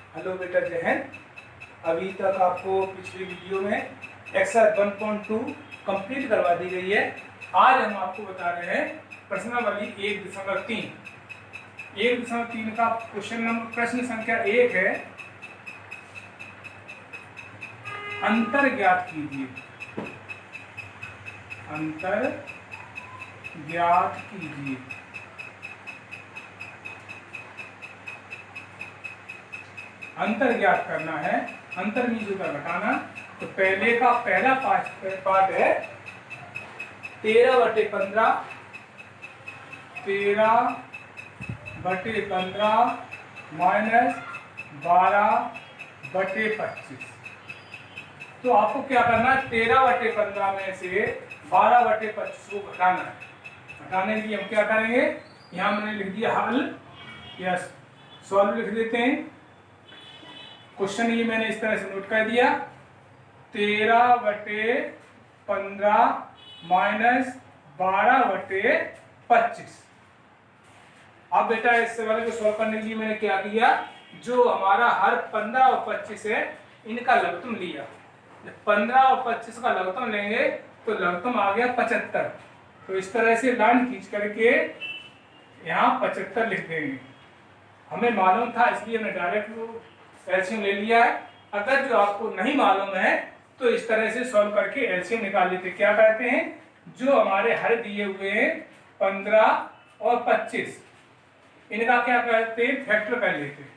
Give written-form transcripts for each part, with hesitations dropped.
Hello बेटा, जय हिंद। अभी तक आपको पिछली वीडियो में एक्सरसाइज 1.2 कंप्लीट करवा दी गई है। आज हम आपको बता रहे हैं प्रश्नावली 1.3। 1.3 का क्वेश्चन नंबर प्रश्न संख्या 1 है, अंतर ज्ञात कीजिए। अंतर ज्ञात कीजिए। अंतर ज्ञात करना है, अंतर मीन्स का घटाना। तो पहले का पहला पार्ट है 13/15, 13/15 माइनस 12/25। तो आपको क्या करना है, 13/15 में से 12/25 को घटाना है। घटाने के लिए हम क्या करेंगे, यहाँ मैंने लिख दिया हल या सॉल्व लिख देते हैं। क्वेश्चन ये मैंने इस तरह से नोट कर दिया, 13/15 माइनस 12/25। अब बेटा इस वाले को सॉल्व करने के लिए मैंने क्या किया, जो हमारा हर 15 और 25 है इनका लघुत्तम लिया। 15 और 25 का लघुत्तम लेंगे तो लघुत्तम आ गया 75। तो इस तरह से लाइन खींच करके यहाँ 75 लिख देंगे। हमें मालूम था इसलिए हमने डायरेक्ट एलसीएम ले लिया है। अगर जो आपको नहीं मालूम है तो इस तरह से सॉल्व करके एलसीएम निकाल लेते। क्या कहते हैं, जो हमारे हर दिए हुए हैं 15 और 25, इनका क्या करते हैं, फैक्टर कर लेते हैं।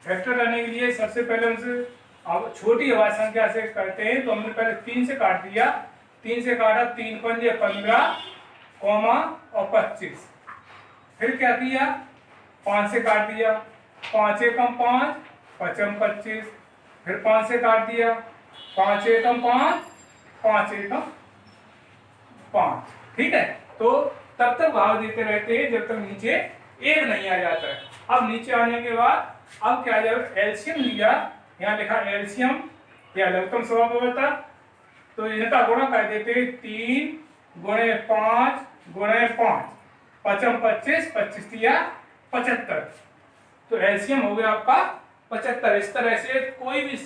फैक्टर करने के लिए सबसे पहले उनसे अब छोटी अभाज्य संख्या से करते हैं। तो हमने पहले 3 से काट दिया, 3 से काटा, 3 पंजे 15 कॉमा और 25। फिर क्या किया, 5 से काट दिया, 5 एकम 5 पचम 25। फिर 5 से काट दिया, 5 एकम 5 5 एकम 5। ठीक है, तो तब तक भाव देते रहते हैं जब तक नीचे 1 नहीं आ जाता है। अब नीचे आने के बाद अब क्या, जब एलसीएम लिया, यहाँ लिखा एलसीएम या लघुत्तम समापवर्तक, तो इनका गुणा कर देते हैं। 3 गुणे 5 गुणे 5 पचम 25, 25 दिया 75। तो एलसीएम हो गया आपका 75। इस तरह से कोई भी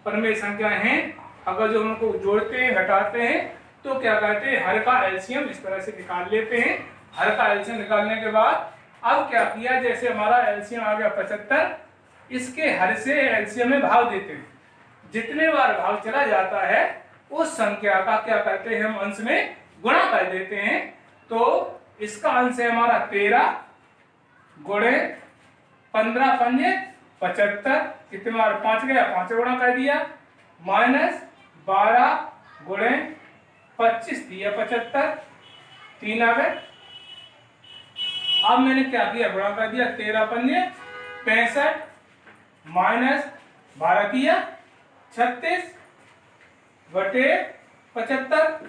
परमेय संख्या है, अगर जो उनको जोड़ते हैं घटाते हैं तो क्या कहते हैं, हर का एलसीएम इस तरह से निकाल लेते हैं। हर का एलसीएम निकालने के बाद अब क्या किया, जैसे हमारा एलसीएम आ गया 75, इसके हर से एलसीएम में भाव देते हैं। जितने बार भाव चला जाता है उस संख्या का क्या करते हैं, हम अंश में गुणा कर देते हैं। तो इसका अंश है हमारा 13 गुणे 15 पंजे 75, कितने बार 5 गया, 5 गुणा कर दिया, माइनस 12 गुणे 25 दिया 75, 3 आ गए। अब मैंने क्या किया, गुणा कर दिया, 13 पंजे 65 माइनस 12 किया 36/75,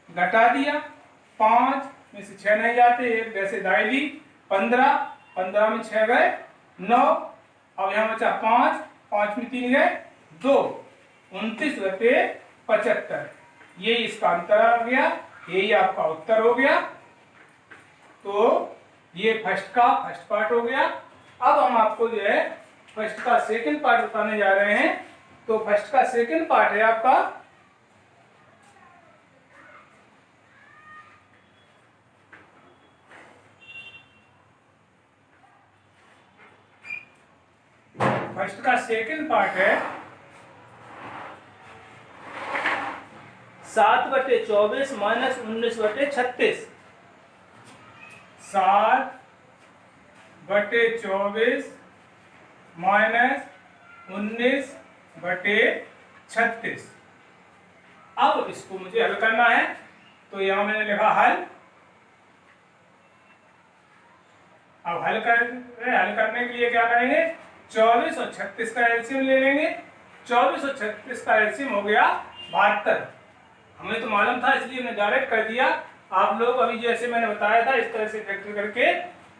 घटा दिया, 5 में से 6 नहीं जाते, एक वैसे दाई ली, 15 में 6 गए 9। अब यहाँ बचा 5, 5 में 3 गए 2, 29/75। ये इसका अंतर आ गया, यही आपका उत्तर हो गया। तो ये फर्स्ट पार्ट हो गया। अब हम आपको जो है फर्स्ट का सेकंड पार्ट बताने जा रहे हैं। तो फर्स्ट का सेकंड पार्ट है आपका फर्स्ट का सेकंड पार्ट है 7/24 माइनस 19/36। 7/24 माइनस 19/36। अब इसको मुझे हल करना है, तो यहां मैंने लिखा हल। अब हल करने के लिए क्या करेंगे, 24 और 36 का एलसीएम ले लेंगे। 24 और 36 का एलसीएम हो गया 72। हमें तो मालूम था इसलिए हमने डायरेक्ट कर दिया। आप लोग अभी जैसे मैंने बताया था इस तरह से फैक्टर करके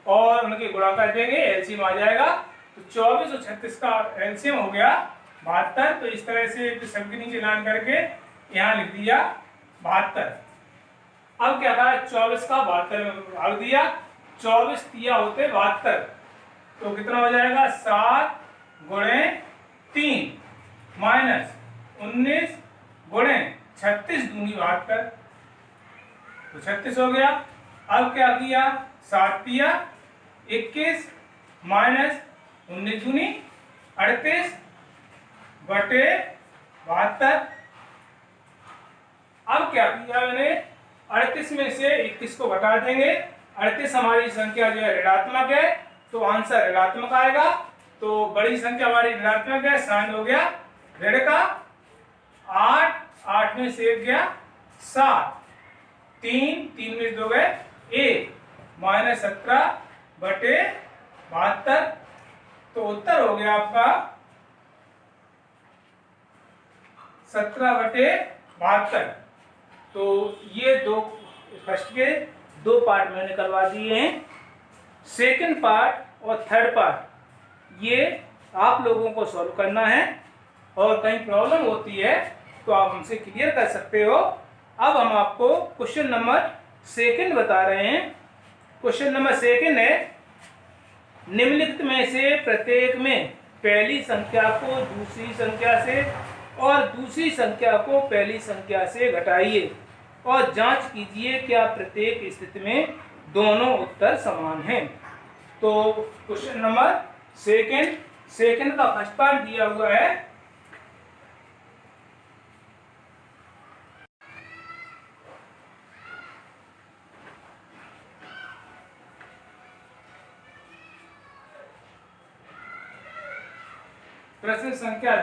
और उनके गुणा कर देंगे, एलसीएम आ जाएगा। तो 24 और 36 का एलसीएम हो गया 72। तो इस तरह से सबके नीचे लाइन करके यहाँ लिख दिया 72। अब क्या था, 24 का 72 में भाग दिया, 24 दिया होते 72। तो कितना हो जाएगा 7 गुणे 3 माइनस 19 गुणे 36 दूनी 72, तो 36 हो गया। अब क्या किया, 7 दिया 21 माइनस 19 दूनी 38 बटे 72। अब क्या किया मैंने, 38 में से 21 को घटा देंगे। 38 हमारी संख्या जो है ऋणात्मक है, तो आंसर ऋणात्मक आएगा। तो बड़ी संख्या हमारी ऋणात्मक है, साइन हो गया ऋण का। 8 में से 1 गया 7, 3 में 2 गए 1 माइनस 17 बटे 72। तो उत्तर हो गया आपका 17 बटे 72। तो ये दो फर्स्ट के 2 पार्ट मैंने करवा दिए हैं। सेकंड पार्ट और थर्ड पार्ट ये आप लोगों को सॉल्व करना है, और कहीं प्रॉब्लम होती है तो आप हमसे क्लियर कर सकते हो। अब हम आपको क्वेश्चन नंबर सेकंड बता रहे हैं। क्वेश्चन नंबर सेकंड है, निम्नलिखित में से प्रत्येक में पहली संख्या को दूसरी संख्या से और दूसरी संख्या को पहली संख्या से घटाइए और जांच कीजिए क्या प्रत्येक स्थिति में दोनों उत्तर समान हैं। तो क्वेश्चन नंबर सेकंड का फर्स्ट पार्ट दिया हुआ है। प्रश्न संख्या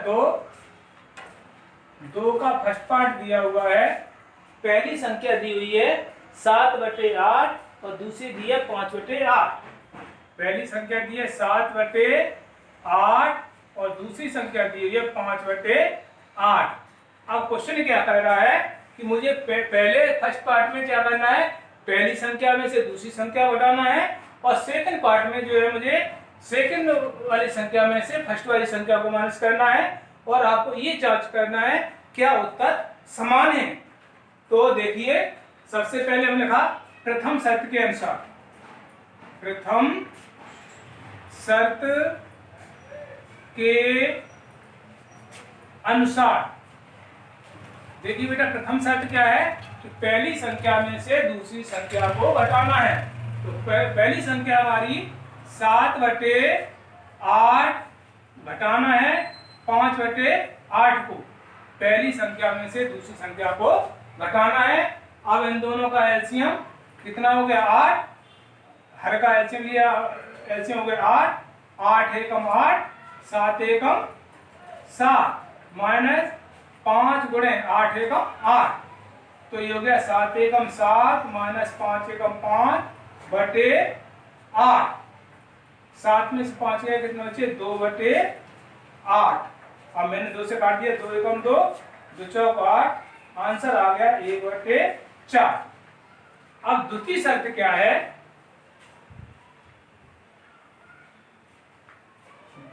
2 का फर्स्ट पार्ट दिया हुआ है। पहली संख्या दी हुई है 7/8 और दूसरी दी है 5/8। पहली संख्या दी है 7/8 और दूसरी संख्या दी हुई है 5/8। अब क्वेश्चन क्या कर रहा है कि मुझे पहले फर्स्ट पार्ट में क्या करना है, पहली संख्या में से दूसरी संख्या घटाना है, और सेकंड पार्ट में जो है मुझे सेकंड वाली संख्या में से फर्स्ट वाली संख्या को माइनस करना है, और आपको ये जांच करना है क्या उत्तर समान है। तो देखिए, सबसे पहले हमने कहा प्रथम शर्त के अनुसार, प्रथम शर्त के अनुसार देखिए बेटा, प्रथम शर्त क्या है कि पहली संख्या में से दूसरी संख्या को घटाना है। तो पहली संख्या हमारी 7/8 घटाना है 5/8 को। पहली संख्या में से दूसरी संख्या को घटाना है। अब इन दोनों का एलसीएम कितना हो गया 8, हर का एलसीएम लिया, एलसीएम हो गया 8, 8 एकम 8, 7 एकम 7 माइनस 5 गुणे 8 एकम 8। तो ये हो गया 7 एकम 7 माइनस 5 एकम 5 बटे 8। 7 में से 5 गया कितना बचे 2/8। अब मैंने 2 से काट दिया, 2 एकम 2, 2 चौक 8, आंसर आ गया 1/4। अब द्वितीय शर्त क्या है,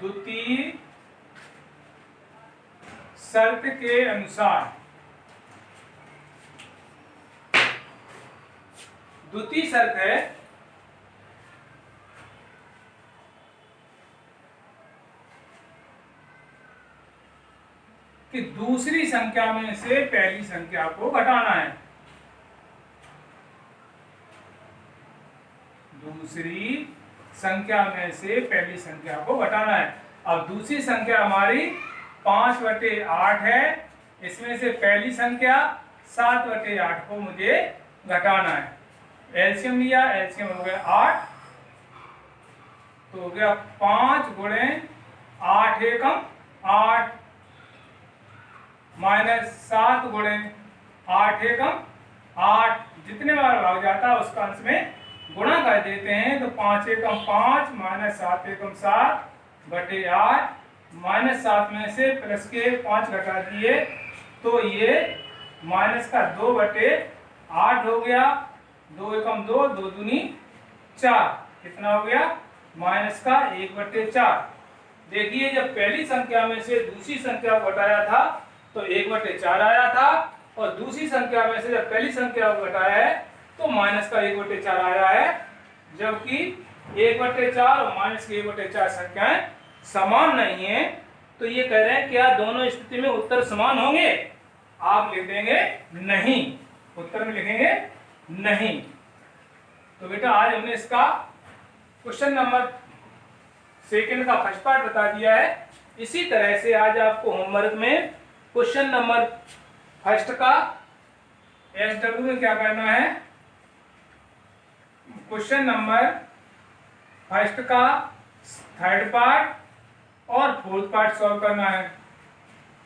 द्वितीय शर्त के अनुसार, द्वितीय शर्त है कि दूसरी संख्या में से पहली संख्या को घटाना है। दूसरी संख्या में से पहली संख्या को घटाना है। अब दूसरी संख्या हमारी 5/8 है, इसमें से पहली संख्या 7/8 को मुझे घटाना है। एलसीएम लिया, एलसीएम हो गया 8, तो हो गया 5 गुणे 8 एकम 8 माइनस 7 गुणे 8 एकम 8। जितने बार भाग जाता है उसका अंश में गुणा कर देते हैं। तो 5 एकम 5 माइनस 7 एकम 7 बटे 8, माइनस 7 में से प्लस के 5 घटा दिए, तो ये माइनस का 2/8 हो गया। 2 एकम 2, 2 दूनी 4, कितना हो गया माइनस का 1/4। देखिए, जब पहली संख्या में से दूसरी संख्या को घटाया था तो 1/4 आया था, और दूसरी संख्या में से जब पहली संख्या को घटाया है तो माइनस का 1/4 आया है। जबकि 1/4 और -1/4 संख्याएं समान नहीं है, तो ये कह रहे हैं क्या दोनों स्थिति में उत्तर समान होंगे? आप लिख देंगे नहीं, उत्तर में लिखेंगे नहीं। तो बेटा आज हमने इसका क्वेश्चन नंबर सेकंड का फर्स्ट पार्ट बता दिया है। इसी तरह से आज आपको होमवर्क में क्वेश्चन नंबर फर्स्ट का SW में क्या करना है, क्वेश्चन नंबर फर्स्ट का थर्ड पार्ट और फोर्थ पार्ट सॉल्व करना है,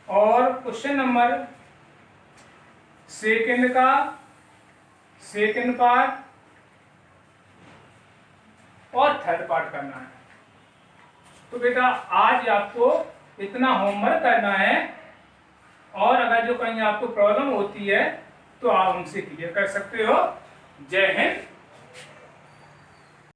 और क्वेश्चन नंबर सेकंड का सेकंड पार्ट और थर्ड पार्ट करना है। तो बेटा आज आपको इतना होमवर्क करना है, और अगर जो कहीं आपको प्रॉब्लम होती है तो आप हमसे क्लियर कर सकते हो। जय हिंद।